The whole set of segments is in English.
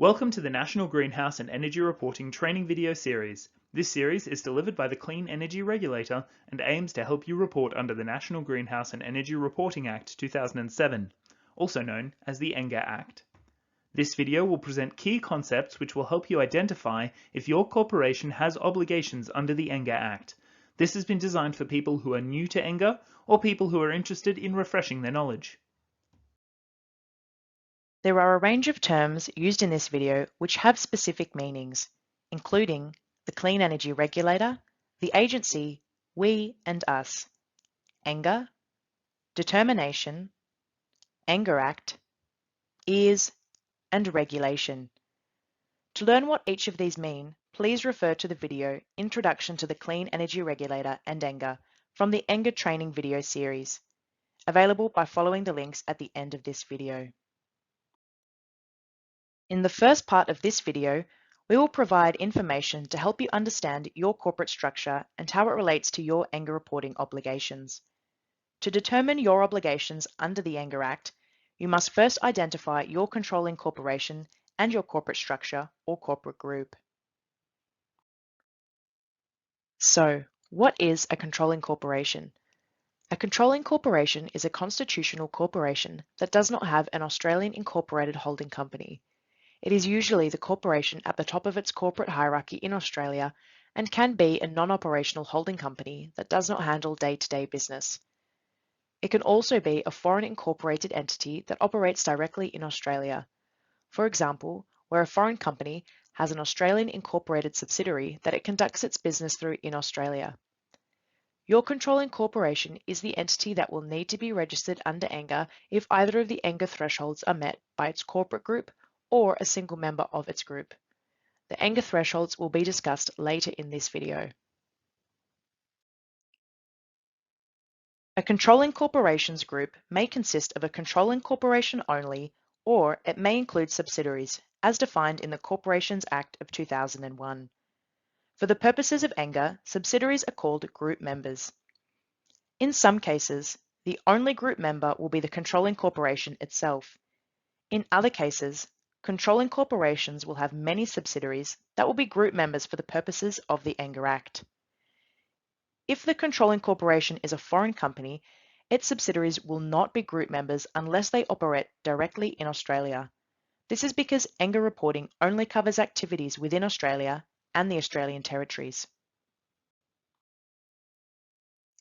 Welcome to the National Greenhouse and Energy Reporting training video series. This series is delivered by the Clean Energy Regulator and aims to help you report under the National Greenhouse and Energy Reporting Act 2007, also known as the NGER Act. This video will present key concepts which will help you identify if your corporation has obligations under the NGER Act. This has been designed for people who are new to NGER or people who are interested in refreshing their knowledge. There are a range of terms used in this video which have specific meanings, including the Clean Energy Regulator, the agency, we and us, NGER, determination, NGER Act, EARS, and regulation. To learn what each of these mean, please refer to the video Introduction to the Clean Energy Regulator and NGER from the NGER training video series, available by following the links at the end of this video. In the first part of this video, we will provide information to help you understand your corporate structure and how it relates to your NGER reporting obligations. To determine your obligations under the NGER Act, you must first identify your controlling corporation and your corporate structure or corporate group. So, what is a controlling corporation? A controlling corporation is a constitutional corporation that does not have an Australian incorporated holding company. It is usually the corporation at the top of its corporate hierarchy in Australia and can be a non-operational holding company that does not handle day-to-day business. It can also be a foreign incorporated entity that operates directly in Australia. For example, where a foreign company has an Australian incorporated subsidiary that it conducts its business through in Australia. Your controlling corporation is the entity that will need to be registered under NGER if either of the NGER thresholds are met by its corporate group or a single member of its group. The NGER thresholds will be discussed later in this video. A controlling corporations group may consist of a controlling corporation only, or it may include subsidiaries, as defined in the Corporations Act of 2001. For the purposes of NGER, subsidiaries are called group members. In some cases, the only group member will be the controlling corporation itself. In other cases, controlling corporations will have many subsidiaries that will be group members for the purposes of the NGER Act. If the controlling corporation is a foreign company, its subsidiaries will not be group members unless they operate directly in Australia. This is because NGER reporting only covers activities within Australia and the Australian territories.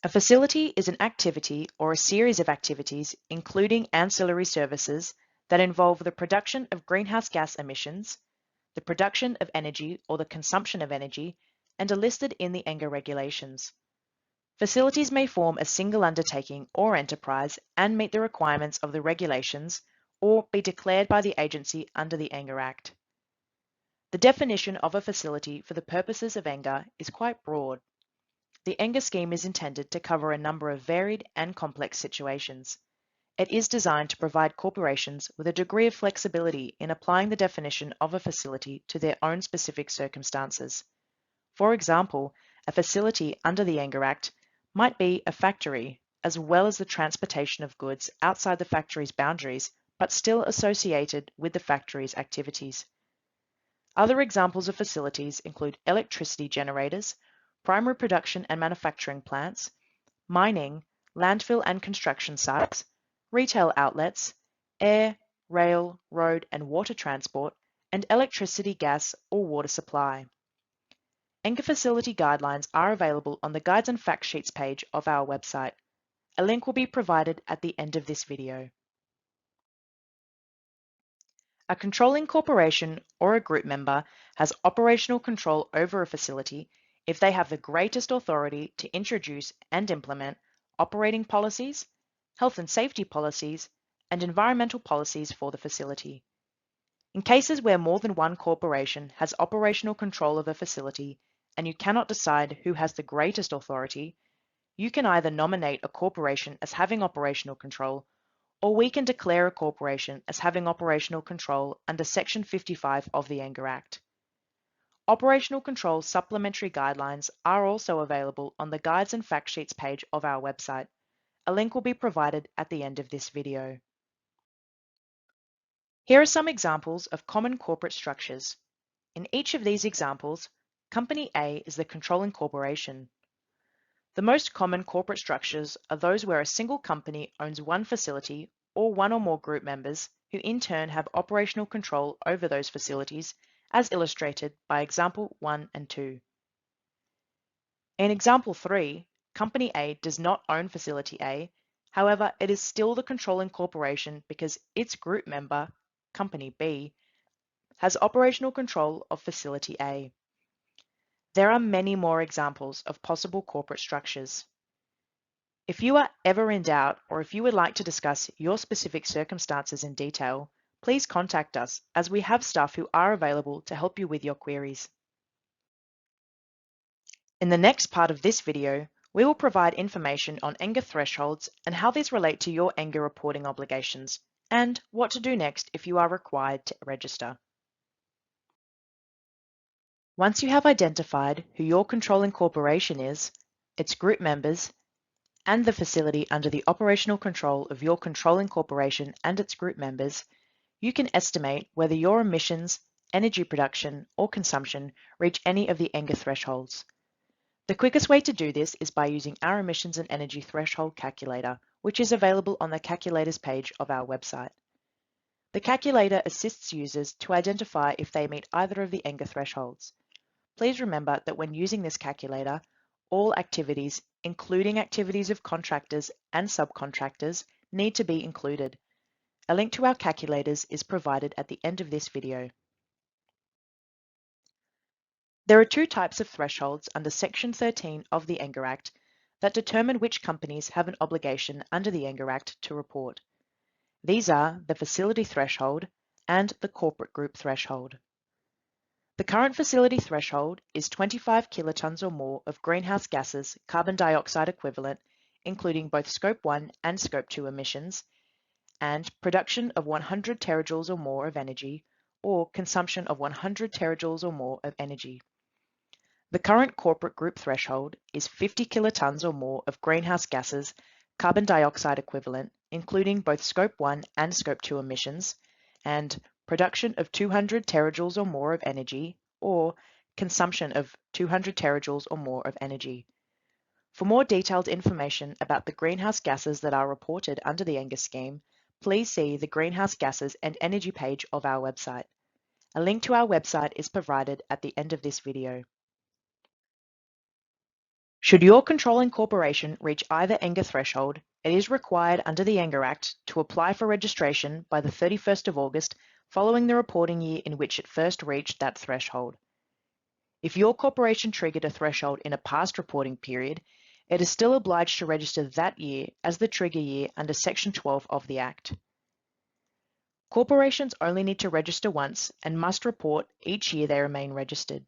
A facility is an activity or a series of activities, including ancillary services, that involve the production of greenhouse gas emissions, the production of energy or the consumption of energy, and are listed in the NGER regulations. Facilities may form a single undertaking or enterprise and meet the requirements of the regulations or be declared by the agency under the NGER Act. The definition of a facility for the purposes of NGER is quite broad. The NGER scheme is intended to cover a number of varied and complex situations. It is designed to provide corporations with a degree of flexibility in applying the definition of a facility to their own specific circumstances. For example, a facility under the NGER Act might be a factory, as well as the transportation of goods outside the factory's boundaries, but still associated with the factory's activities. Other examples of facilities include electricity generators, primary production and manufacturing plants, mining, landfill and construction sites, retail outlets, air, rail, road and water transport, and electricity, gas or water supply. NGER facility guidelines are available on the Guides and Fact Sheets page of our website. A link will be provided at the end of this video. A controlling corporation or a group member has operational control over a facility if they have the greatest authority to introduce and implement operating policies, health and safety policies, and environmental policies for the facility. In cases where more than one corporation has operational control of a facility and you cannot decide who has the greatest authority, you can either nominate a corporation as having operational control, or we can declare a corporation as having operational control under Section 55 of the NGER Act. Operational control supplementary guidelines are also available on the Guides and Fact Sheets page of our website. A link will be provided at the end of this video. Here are some examples of common corporate structures. In each of these examples, Company A is the controlling corporation. The most common corporate structures are those where a single company owns one facility or one or more group members who in turn have operational control over those facilities, as illustrated by example 1 and 2. In example 3, Company A does not own Facility A, however, it is still the controlling corporation because its group member, Company B, has operational control of Facility A. There are many more examples of possible corporate structures. If you are ever in doubt, or if you would like to discuss your specific circumstances in detail, please contact us as we have staff who are available to help you with your queries. In the next part of this video, we will provide information on ENGA thresholds and how these relate to your ENGA reporting obligations, and what to do next if you are required to register. Once you have identified who your controlling corporation is, its group members, and the facility under the operational control of your controlling corporation and its group members, you can estimate whether your emissions, energy production, or consumption reach any of the ENGA thresholds. The quickest way to do this is by using our emissions and energy threshold calculator, which is available on the calculators page of our website. The calculator assists users to identify if they meet either of the ENGA thresholds. Please remember that when using this calculator, all activities, including activities of contractors and subcontractors, need to be included. A link to our calculators is provided at the end of this video. There are two types of thresholds under Section 13 of the ENGA Act that determine which companies have an obligation under the ENGA Act to report. These are the facility threshold and the corporate group threshold. The current facility threshold is 25 kilotons or more of greenhouse gases carbon dioxide equivalent, including both Scope 1 and Scope 2 emissions, and production of 100 terajoules or more of energy, or consumption of 100 terajoules or more of energy. The current corporate group threshold is 50 kilotons or more of greenhouse gases, carbon dioxide equivalent, including both Scope 1 and Scope 2 emissions, and production of 200 terajoules or more of energy, or consumption of 200 terajoules or more of energy. For more detailed information about the greenhouse gases that are reported under the ENGA scheme, please see the Greenhouse Gases and Energy page of our website. A link to our website is provided at the end of this video. Should your controlling corporation reach either ENGA threshold, it is required under the ENGA Act to apply for registration by the 31st of August following the reporting year in which it first reached that threshold. If your corporation triggered a threshold in a past reporting period, it is still obliged to register that year as the trigger year under Section 12 of the Act. Corporations only need to register once and must report each year they remain registered.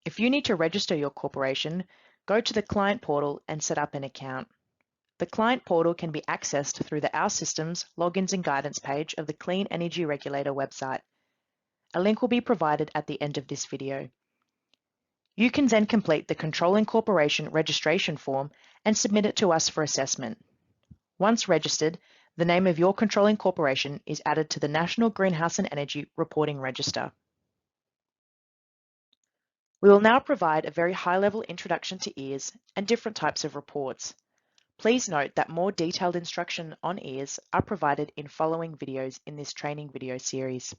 If you need to register your corporation, go to the client portal and set up an account. The client portal can be accessed through the Our Systems, Logins and Guidance page of the Clean Energy Regulator website. A link will be provided at the end of this video. You can then complete the Controlling Corporation registration form and submit it to us for assessment. Once registered, the name of your controlling corporation is added to the National Greenhouse and Energy Reporting Register. We will now provide a very high-level introduction to EARS and different types of reports. Please note that more detailed instruction on EARS are provided in following videos in this training video series.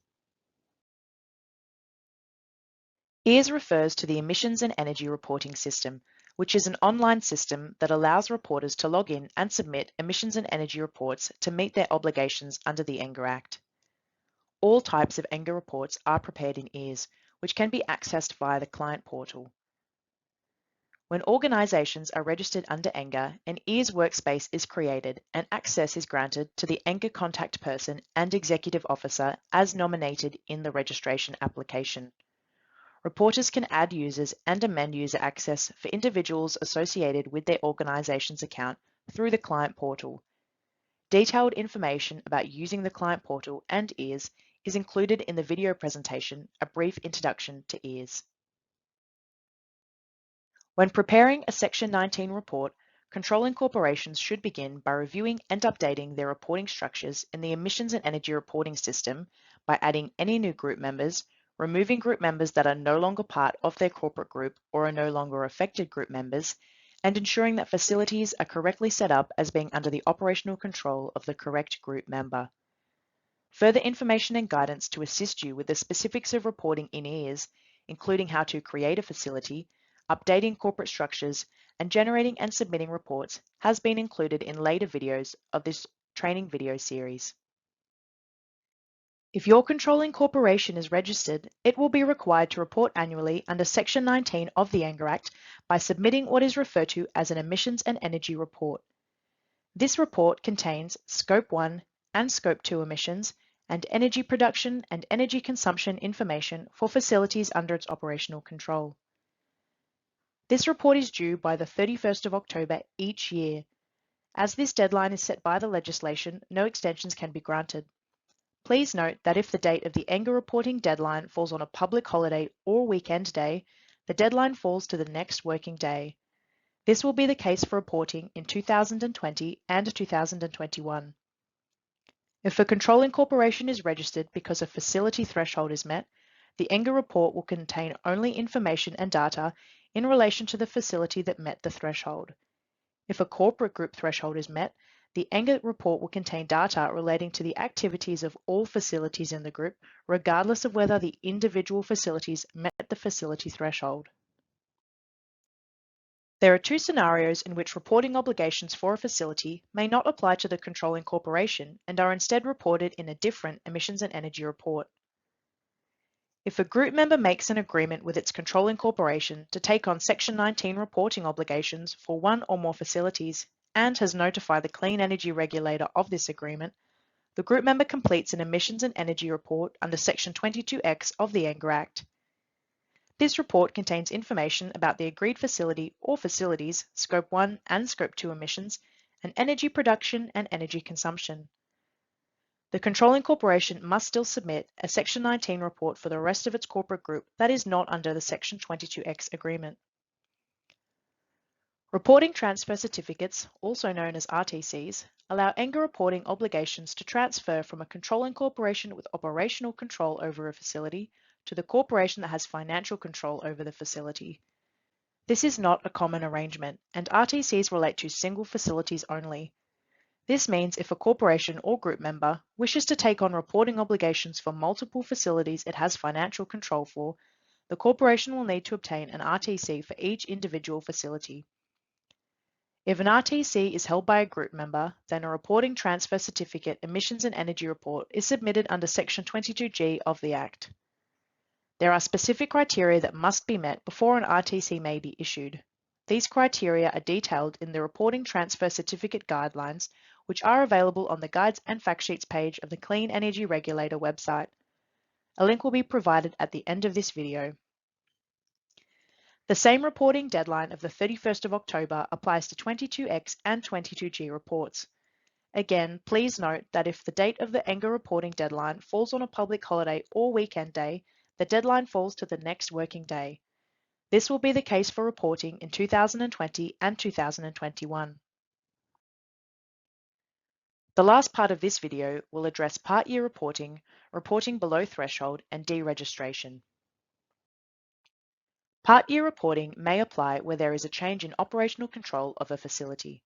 EARS refers to the Emissions and Energy Reporting System, which is an online system that allows reporters to log in and submit emissions and energy reports to meet their obligations under the ENGA Act. All types of ENGA reports are prepared in EARS, which can be accessed via the client portal. When organisations are registered under ENGA, an EARS workspace is created and access is granted to the ENGA contact person and executive officer as nominated in the registration application. Reporters can add users and amend user access for individuals associated with their organisation's account through the client portal. Detailed information about using the client portal and EARS is included in the video presentation, A Brief Introduction to EARS. When preparing a Section 19 report, controlling corporations should begin by reviewing and updating their reporting structures in the emissions and energy reporting system by adding any new group members, removing group members that are no longer part of their corporate group or are no longer affected group members, and ensuring that facilities are correctly set up as being under the operational control of the correct group member. Further information and guidance to assist you with the specifics of reporting in EARS, including how to create a facility, updating corporate structures, and generating and submitting reports, has been included in later videos of this training video series. If your controlling corporation is registered, it will be required to report annually under Section 19 of the ANGA Act by submitting what is referred to as an Emissions and Energy Report. This report contains Scope 1 and Scope 2 emissions and energy production and energy consumption information for facilities under its operational control. This report is due by the 31st of October each year. As this deadline is set by the legislation, no extensions can be granted. Please note that if the date of the ANGA reporting deadline falls on a public holiday or weekend day, the deadline falls to the next working day. This will be the case for reporting in 2020 and 2021. If a controlling corporation is registered because a facility threshold is met, the ANGA report will contain only information and data in relation to the facility that met the threshold. If a corporate group threshold is met, the ANGA report will contain data relating to the activities of all facilities in the group, regardless of whether the individual facilities met the facility threshold. There are two scenarios in which reporting obligations for a facility may not apply to the controlling corporation and are instead reported in a different emissions and energy report. If a group member makes an agreement with its controlling corporation to take on Section 19 reporting obligations for one or more facilities and has notified the Clean Energy Regulator of this agreement, the group member completes an emissions and energy report under Section 22X of the ANGA Act. This report contains information about the agreed facility or facilities, Scope 1 and Scope 2 emissions, and energy production and energy consumption. The controlling corporation must still submit a Section 19 report for the rest of its corporate group that is not under the Section 22X agreement. Reporting transfer certificates, also known as RTCs, allow ANGA reporting obligations to transfer from a controlling corporation with operational control over a facility to the corporation that has financial control over the facility. This is not a common arrangement, and RTCs relate to single facilities only. This means if a corporation or group member wishes to take on reporting obligations for multiple facilities it has financial control for, the corporation will need to obtain an RTC for each individual facility. If an RTC is held by a group member, then a reporting transfer certificate emissions and energy report is submitted under Section 22G of the Act. There are specific criteria that must be met before an RTC may be issued. These criteria are detailed in the Reporting Transfer Certificate Guidelines, which are available on the Guides and Fact Sheets page of the Clean Energy Regulator website. A link will be provided at the end of this video. The same reporting deadline of the 31st of October applies to 22X and 22G reports. Again, please note that if the date of the ANGA reporting deadline falls on a public holiday or weekend day, the deadline falls to the next working day. This will be the case for reporting in 2020 and 2021. The last part of this video will address part year reporting, reporting below threshold, and deregistration. Part year reporting may apply where there is a change in operational control of a facility.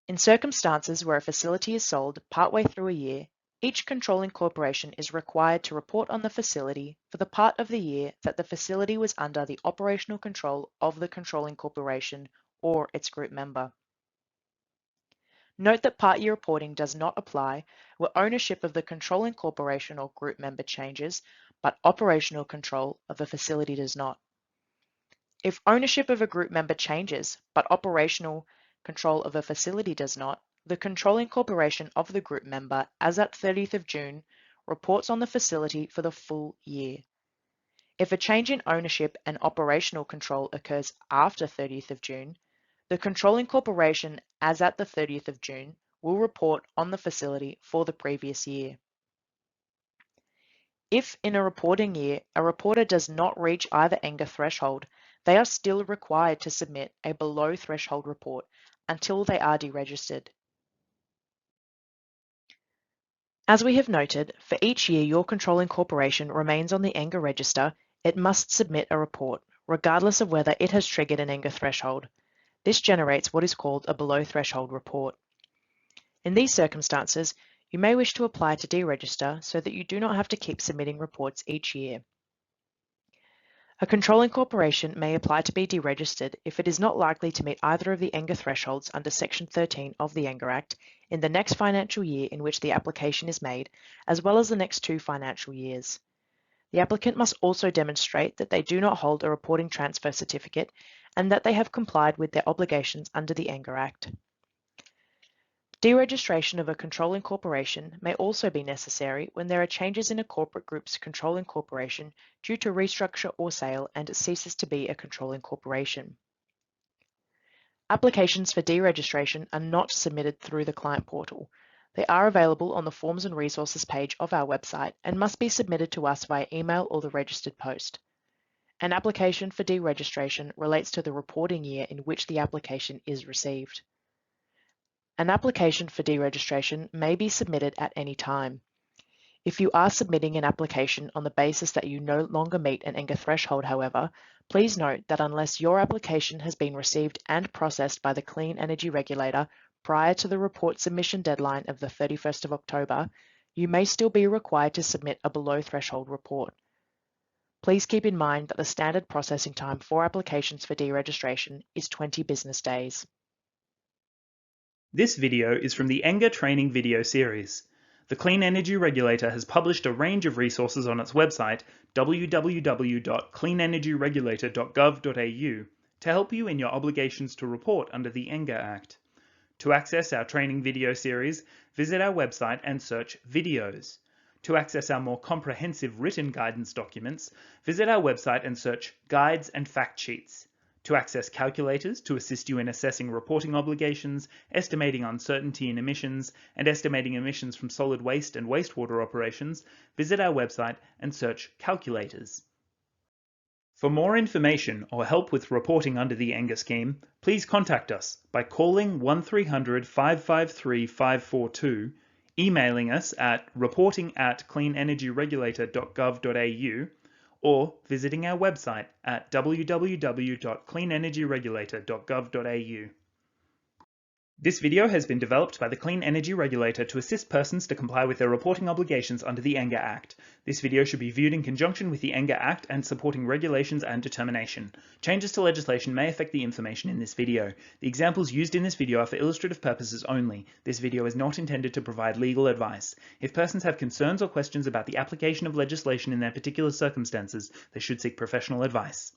In circumstances where a facility is sold partway through a year, each controlling corporation is required to report on the facility for the part of the year that the facility was under the operational control of the controlling corporation or its group member. Note that part year reporting does not apply where ownership of the controlling corporation or group member changes, but operational control of a facility does not. If ownership of a group member changes, but operational control of a facility does not, the controlling corporation of the group member as at 30th of June reports on the facility for the full year. If a change in ownership and operational control occurs after 30th of June, the controlling corporation as at the 30th of June will report on the facility for the previous year. If in a reporting year, a reporter does not reach either ANGA threshold, they are still required to submit a below threshold report until they are deregistered. As we have noted, for each year your controlling corporation remains on the ENGA register, it must submit a report, regardless of whether it has triggered an ENGA threshold. This generates what is called a below threshold report. In these circumstances, you may wish to apply to deregister so that you do not have to keep submitting reports each year. A controlling corporation may apply to be deregistered if it is not likely to meet either of the ENGA thresholds under Section 13 of the ENGA Act in the next financial year in which the application is made, as well as the next 2 financial years. The applicant must also demonstrate that they do not hold a reporting transfer certificate and that they have complied with their obligations under the ENGA Act. Deregistration of a controlling corporation may also be necessary when there are changes in a corporate group's controlling corporation due to restructure or sale and it ceases to be a controlling corporation. Applications for deregistration are not submitted through the client portal. They are available on the Forms and Resources page of our website and must be submitted to us via email or the registered post. An application for deregistration relates to the reporting year in which the application is received. An application for deregistration may be submitted at any time. If you are submitting an application on the basis that you no longer meet an ENGA threshold, however, please note that unless your application has been received and processed by the Clean Energy Regulator prior to the report submission deadline of the 31st of October, you may still be required to submit a below threshold report. Please keep in mind that the standard processing time for applications for deregistration is 20 business days. This video is from the ENGA training video series. The Clean Energy Regulator has published a range of resources on its website, www.cleanenergyregulator.gov.au, to help you in your obligations to report under the ENGA Act. To access our training video series, visit our website and search Videos. To access our more comprehensive written guidance documents, visit our website and search Guides and Fact Sheets. To access calculators to assist you in assessing reporting obligations, estimating uncertainty in emissions, and estimating emissions from solid waste and wastewater operations, visit our website and search Calculators. For more information or help with reporting under the ENGA scheme, please contact us by calling 1300 553 542, emailing us at reporting@cleanenergyregulator.gov.au, or visiting our website at www.cleanenergyregulator.gov.au. This video has been developed by the Clean Energy Regulator to assist persons to comply with their reporting obligations under the ENGA Act. This video should be viewed in conjunction with the ENGA Act and supporting regulations and determination. Changes to legislation may affect the information in this video. The examples used in this video are for illustrative purposes only. This video is not intended to provide legal advice. If persons have concerns or questions about the application of legislation in their particular circumstances, they should seek professional advice.